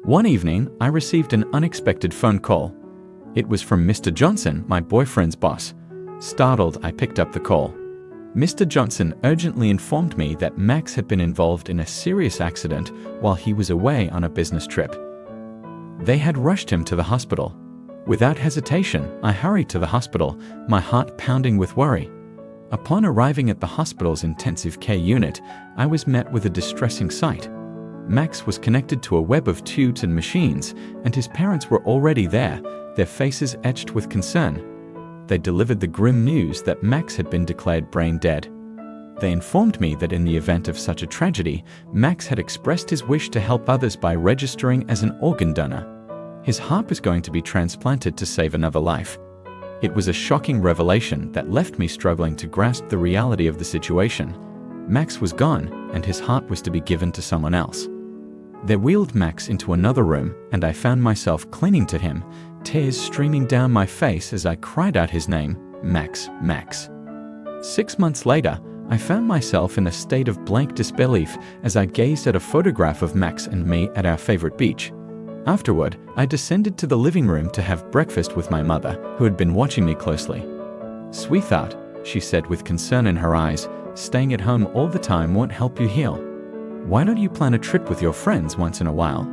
One evening, I received an unexpected phone call. It was from Mr. Johnson, my boyfriend's boss. Startled, I picked up the call. Mr. Johnson urgently informed me that Max had been involved in a serious accident while he was away on a business trip. They had rushed him to the hospital. Without hesitation, I hurried to the hospital, my heart pounding with worry. Upon arriving at the hospital's intensive care unit, I was met with a distressing sight. Max was connected to a web of tubes and machines, and his parents were already there, their faces etched with concern. They delivered the grim news that Max had been declared brain dead. They informed me that in the event of such a tragedy, Max had expressed his wish to help others by registering as an organ donor. His heart was going to be transplanted to save another life. It was a shocking revelation that left me struggling to grasp the reality of the situation. Max was gone, and his heart was to be given to someone else. They wheeled Max into another room, and I found myself clinging to him, tears streaming down my face as I cried out his name, Max, Max. 6 months later, I found myself in a state of blank disbelief as I gazed at a photograph of Max and me at our favorite beach. Afterward, I descended to the living room to have breakfast with my mother, who had been watching me closely. "Sweetheart," she said with concern in her eyes, "staying at home all the time won't help you heal. Why don't you plan a trip with your friends once in a while?"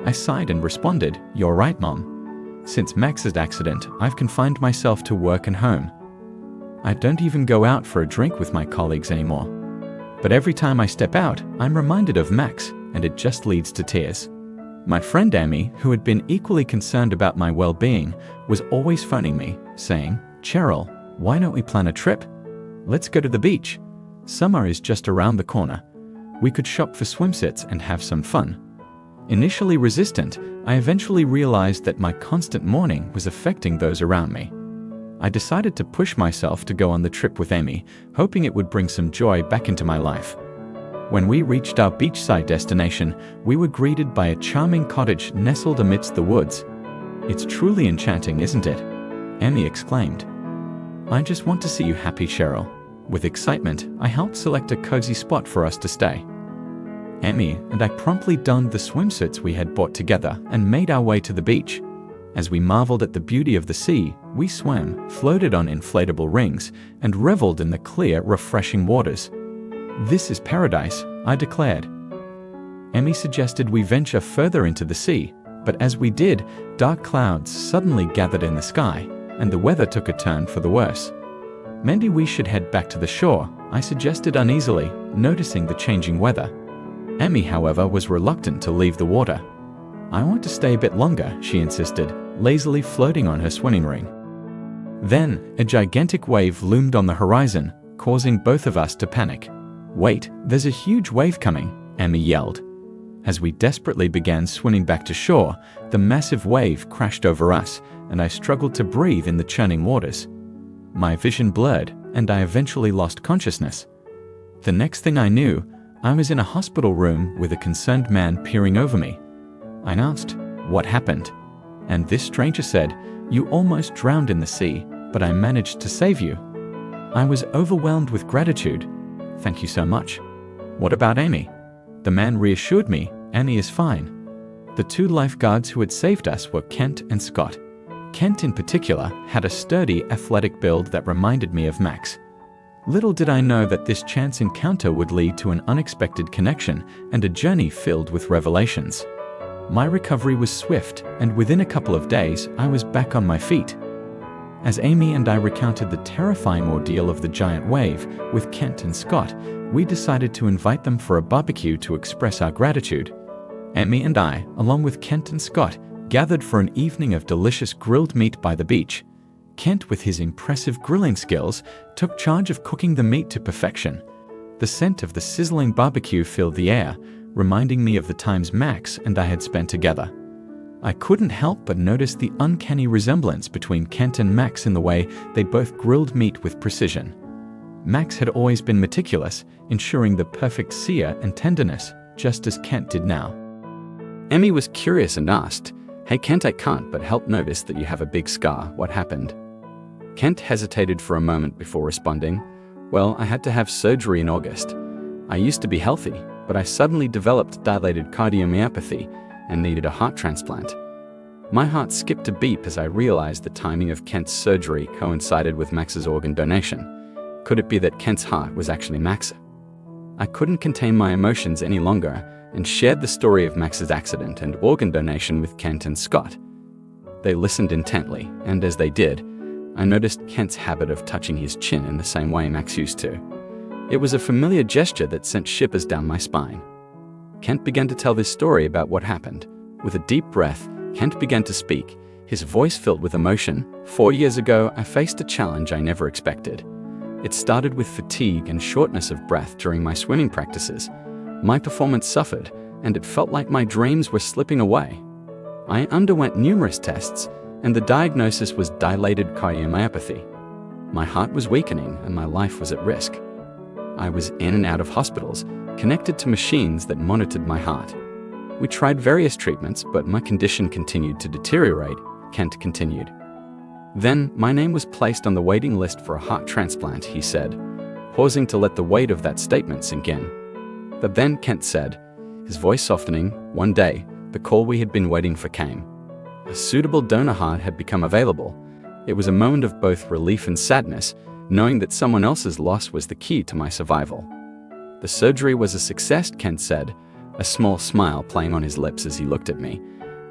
I sighed and responded, "You're right, Mom. Since Max's accident, I've confined myself to work and home. I don't even go out for a drink with my colleagues anymore. But every time I step out, I'm reminded of Max, and it just leads to tears." My friend Amy, who had been equally concerned about my well-being, was always phoning me, saying, "Cheryl, why don't we plan a trip? Let's go to the beach. Summer is just around the corner. We could shop for swimsuits and have some fun." Initially resistant, I eventually realized that my constant mourning was affecting those around me. I decided to push myself to go on the trip with Amy, hoping it would bring some joy back into my life. When we reached our beachside destination, we were greeted by a charming cottage nestled amidst the woods. "It's truly enchanting, isn't it?" Amy exclaimed. "I just want to see you happy, Cheryl." With excitement, I helped select a cozy spot for us to stay. Amy and I promptly donned the swimsuits we had bought together and made our way to the beach. As we marveled at the beauty of the sea, we swam, floated on inflatable rings, and reveled in the clear, refreshing waters. "This is paradise," I declared. Amy suggested we venture further into the sea, but as we did, dark clouds suddenly gathered in the sky, and the weather took a turn for the worse. "Maybe we should head back to the shore," I suggested uneasily, noticing the changing weather. Amy, however, was reluctant to leave the water. "I want to stay a bit longer," she insisted, lazily floating on her swimming ring. Then, a gigantic wave loomed on the horizon, causing both of us to panic. "Wait, there's a huge wave coming," Amy yelled. As we desperately began swimming back to shore, the massive wave crashed over us, and I struggled to breathe in the churning waters. My vision blurred, and I eventually lost consciousness. The next thing I knew, I was in a hospital room with a concerned man peering over me. I asked, "What happened?" And this stranger said, "You almost drowned in the sea, but I managed to save you." I was overwhelmed with gratitude. "Thank you so much." "What about Amy?" The man reassured me, "Amy is fine." The two lifeguards who had saved us were Kent and Scott. Kent in particular had a sturdy, athletic build that reminded me of Max. Little did I know that this chance encounter would lead to an unexpected connection and a journey filled with revelations. My recovery was swift, and within a couple of days, I was back on my feet. As Amy and I recounted the terrifying ordeal of the giant wave with Kent and Scott, we decided to invite them for a barbecue to express our gratitude. Amy and I, along with Kent and Scott, gathered for an evening of delicious grilled meat by the beach. Kent, with his impressive grilling skills, took charge of cooking the meat to perfection. The scent of the sizzling barbecue filled the air, reminding me of the times Max and I had spent together. I couldn't help but notice the uncanny resemblance between Kent and Max in the way they both grilled meat with precision. Max had always been meticulous, ensuring the perfect sear and tenderness, just as Kent did now. Emmy was curious and asked, "Hey Kent, I can't but help notice that you have a big scar. What happened?" Kent hesitated for a moment before responding, "Well, I had to have surgery in August. I used to be healthy, but I suddenly developed dilated cardiomyopathy, and needed a heart transplant. My heart skipped a beat as I realized the timing of Kent's surgery coincided with Max's organ donation. Could it be that Kent's heart was actually Max? I couldn't contain my emotions any longer and shared the story of Max's accident and organ donation with Kent and Scott. They listened intently, and as they did, I noticed Kent's habit of touching his chin in the same way Max used to. It was a familiar gesture that sent shivers down my spine. Kent began to tell this story about what happened. With a deep breath, Kent began to speak, his voice filled with emotion. 4 years ago, I faced a challenge I never expected. It started with fatigue and shortness of breath during my swimming practices. My performance suffered, and it felt like my dreams were slipping away. I underwent numerous tests, and the diagnosis was dilated cardiomyopathy. My heart was weakening, and my life was at risk. I was in and out of hospitals, connected to machines that monitored my heart. We tried various treatments, but my condition continued to deteriorate, Kent continued. Then, my name was placed on the waiting list for a heart transplant, he said, pausing to let the weight of that statement sink in. But then, Kent said, his voice softening, one day, the call we had been waiting for came. A suitable donor heart had become available. It was a moment of both relief and sadness, knowing that someone else's loss was the key to my survival. The surgery was a success, Kent said, a small smile playing on his lips as he looked at me.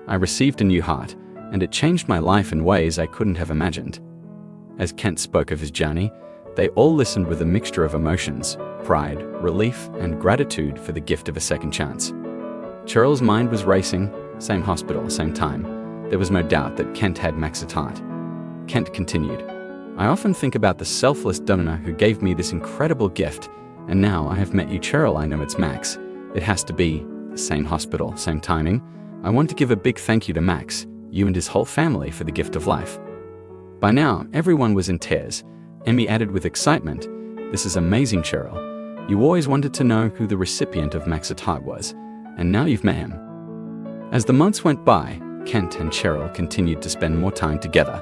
I received a new heart, and it changed my life in ways I couldn't have imagined. As Kent spoke of his journey, they all listened with a mixture of emotions, pride, relief, and gratitude for the gift of a second chance. Cheryl's mind was racing, same hospital, same time. There was no doubt that Kent had Max's heart. Kent continued, I often think about the selfless donor who gave me this incredible gift, and now I have met you, Cheryl. I know it's Max. It has to be the same hospital, same timing. I want to give a big thank you to Max, you and his whole family, for the gift of life. By now, everyone was in tears. Emmy added with excitement, this is amazing, Cheryl. You always wanted to know who the recipient of Max's heart was, and now you've met him. As the months went by, Kent and Cheryl continued to spend more time together.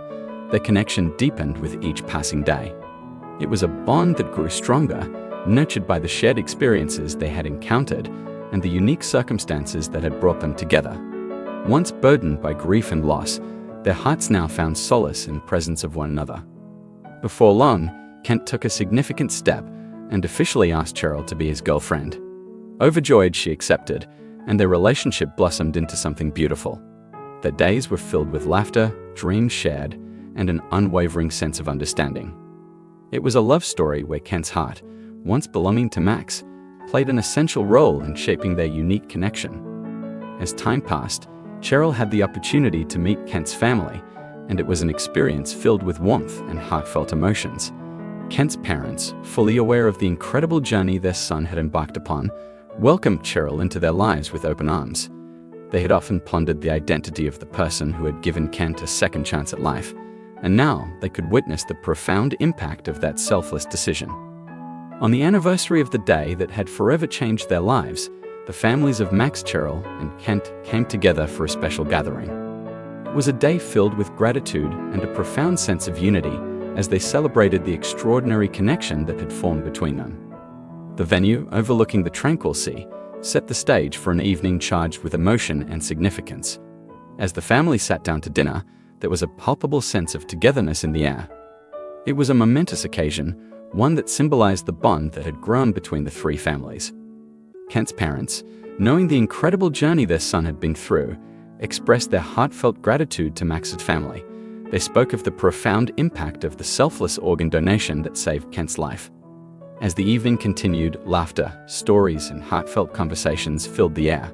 Their connection deepened with each passing day. It was a bond that grew stronger, nurtured by the shared experiences they had encountered and the unique circumstances that had brought them together. Once burdened by grief and loss, their hearts now found solace in the presence of one another. Before long, Kent took a significant step and officially asked Cheryl to be his girlfriend. Overjoyed, she accepted, and their relationship blossomed into something beautiful. Their days were filled with laughter, dreams shared, and an unwavering sense of understanding. It was a love story where Kent's heart, once belonging to Max, played an essential role in shaping their unique connection. As time passed, Cheryl had the opportunity to meet Kent's family, and it was an experience filled with warmth and heartfelt emotions. Kent's parents, fully aware of the incredible journey their son had embarked upon, welcomed Cheryl into their lives with open arms. They had often pondered the identity of the person who had given Kent a second chance at life, and now they could witness the profound impact of that selfless decision. On the anniversary of the day that had forever changed their lives, the families of Max, Cheryl, and Kent came together for a special gathering. It was a day filled with gratitude and a profound sense of unity as they celebrated the extraordinary connection that had formed between them. The venue, overlooking the tranquil sea, set the stage for an evening charged with emotion and significance. As the family sat down to dinner, there was a palpable sense of togetherness in the air. It was a momentous occasion, one that symbolized the bond that had grown between the three families. Kent's parents, knowing the incredible journey their son had been through, expressed their heartfelt gratitude to Max's family. They spoke of the profound impact of the selfless organ donation that saved Kent's life. As the evening continued, laughter, stories, and heartfelt conversations filled the air.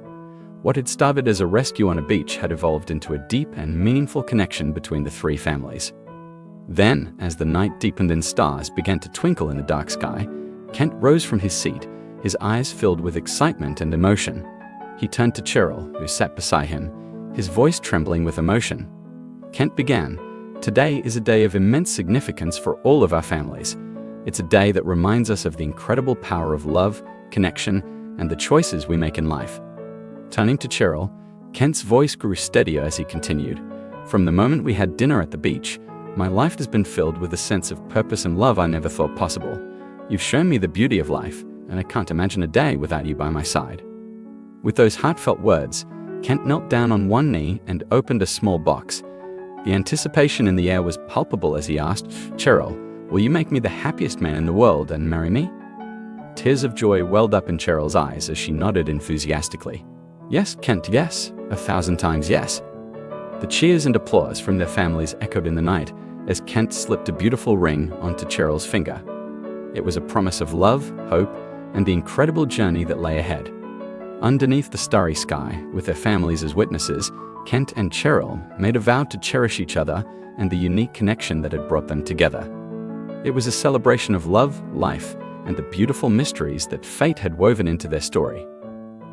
What had started as a rescue on a beach had evolved into a deep and meaningful connection between the three families. Then, as the night deepened and stars began to twinkle in the dark sky, Kent rose from his seat, his eyes filled with excitement and emotion. He turned to Cheryl, who sat beside him, his voice trembling with emotion. Kent began, "Today is a day of immense significance for all of our families. It's a day that reminds us of the incredible power of love, connection, and the choices we make in life." Turning to Cheryl, Kent's voice grew steadier as he continued. "From the moment we had dinner at the beach, my life has been filled with a sense of purpose and love I never thought possible. You've shown me the beauty of life, and I can't imagine a day without you by my side." With those heartfelt words, Kent knelt down on one knee and opened a small box. The anticipation in the air was palpable as he asked, "Cheryl, will you make me the happiest man in the world and marry me?" Tears of joy welled up in Cheryl's eyes as she nodded enthusiastically. "Yes, Kent, yes. 1,000 times yes." The cheers and applause from their families echoed in the night as Kent slipped a beautiful ring onto Cheryl's finger. It was a promise of love, hope, and the incredible journey that lay ahead. Underneath the starry sky, with their families as witnesses, Kent and Cheryl made a vow to cherish each other and the unique connection that had brought them together. It was a celebration of love, life, and the beautiful mysteries that fate had woven into their story.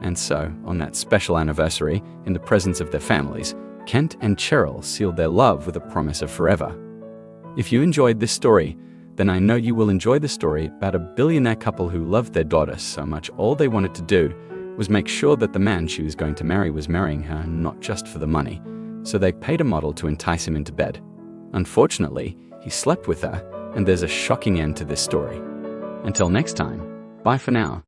And so, on that special anniversary, in the presence of their families, Kent and Cheryl sealed their love with a promise of forever. If you enjoyed this story, then I know you will enjoy the story about a billionaire couple who loved their daughter so much all they wanted to do was make sure that the man she was going to marry was marrying her not just for the money, so they paid a model to entice him into bed. Unfortunately, he slept with her, and there's a shocking end to this story. Until next time, bye for now.